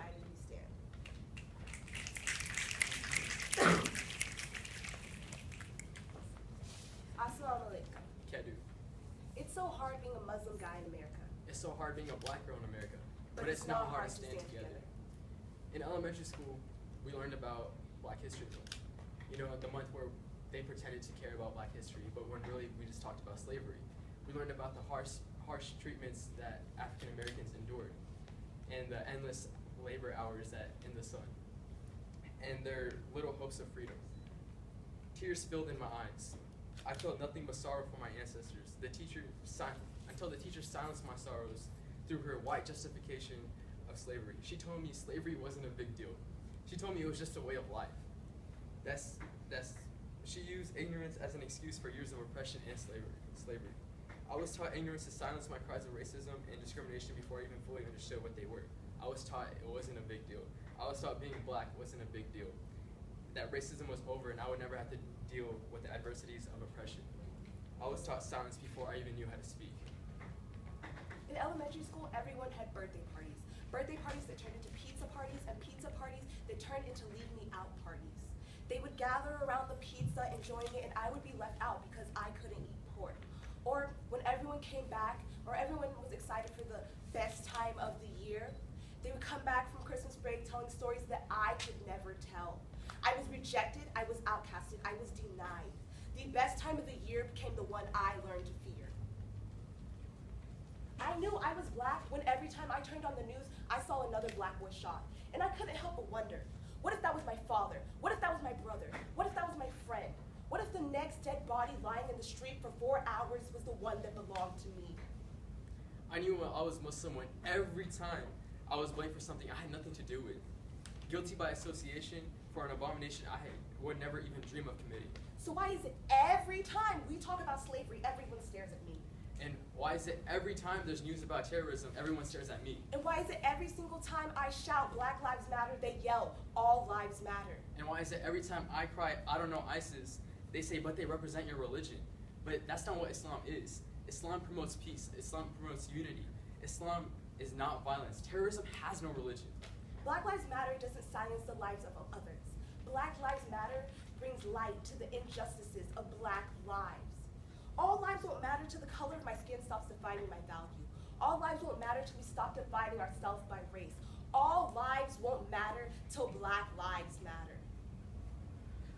united we stand. Assalamu alaikum. Kedu. It's so hard being a Muslim guy in America. It's so hard being a black girl in America. But it's not hard to stand together. In elementary school, we learned about Black History Month. You know, the month where they pretended to care about Black history, but when really we just talked about slavery. We learned about the harsh treatments that African Americans endured, and the endless labor hours in the sun, and their little hopes of freedom. Tears filled in my eyes. I felt nothing but sorrow for my ancestors. Until the teacher silenced my sorrows through her white justification of slavery. She told me slavery wasn't a big deal. She told me it was just a way of life. She used ignorance as an excuse for years of oppression and slavery. I was taught ignorance to silence my cries of racism and discrimination before I even fully understood what they were. I was taught it wasn't a big deal. I was taught being black wasn't a big deal. That racism was over and I would never have to deal with the adversities of oppression. I was taught silence before I even knew how to speak. In elementary school, everyone had birthday parties. Birthday parties that turned into pizza parties, and pizza parties that turned into leave me out parties. They would gather around the pizza enjoying it, and I would be left out because I couldn't eat pork. Or when everyone came back, or everyone was excited for the best time of the year, they would come back from Christmas break telling stories that I could never tell. I was rejected, I was outcasted, I was denied. The best time of the year became the one I learned to fear. I knew I was black when every time I turned on the news, I saw another black boy shot. And I couldn't help but wonder, what if that was my father? What if that was my brother? What if that was my friend? What if the next dead body lying in the street for 4 hours was the one that belonged to me? I knew when I was Muslim when every time I was blamed for something I had nothing to do with. Guilty by association for an abomination I would never even dream of committing. So why is it every time we talk about slavery, everyone stares at me? And why is it every time there's news about terrorism, everyone stares at me? And why is it every single time I shout Black Lives Matter, they yell, all lives matter? And why is it every time I cry, I don't know ISIS, they say, but they represent your religion? But that's not what Islam is. Islam promotes peace. Islam promotes unity. Islam is not violence. Terrorism has no religion. Black Lives Matter doesn't silence the lives of others. Black Lives Matter brings light to the injustices of black lives. All lives won't matter till the color of my skin stops defining my value. All lives won't matter till we stop defining ourselves by race. All lives won't matter till Black Lives Matter.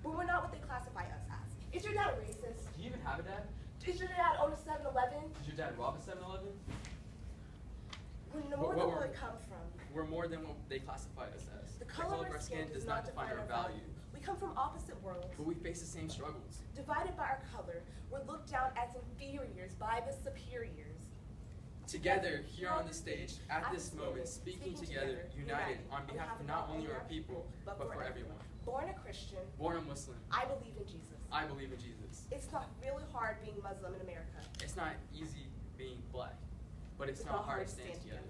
But we're not what they classify us as. Is your dad a racist? Do you even have a dad? Does your dad own a 7-Eleven? Did your dad rob a 7-Eleven? We're more than where we come from. We're more than what they classify us as. The color of our skin does not define our value. We come from opposite worlds. But we face the same struggles. Divided by our color, we're looked down as inferiors by the superiors. Together, here on the stage, at this moment, speaking together, united, on behalf of not only our people, but for everyone. Born a Christian. Born a Muslim. I believe in Jesus. I believe in Jesus. It's not really hard being Muslim in America. It's not easy being black, but it's not hard to stand together.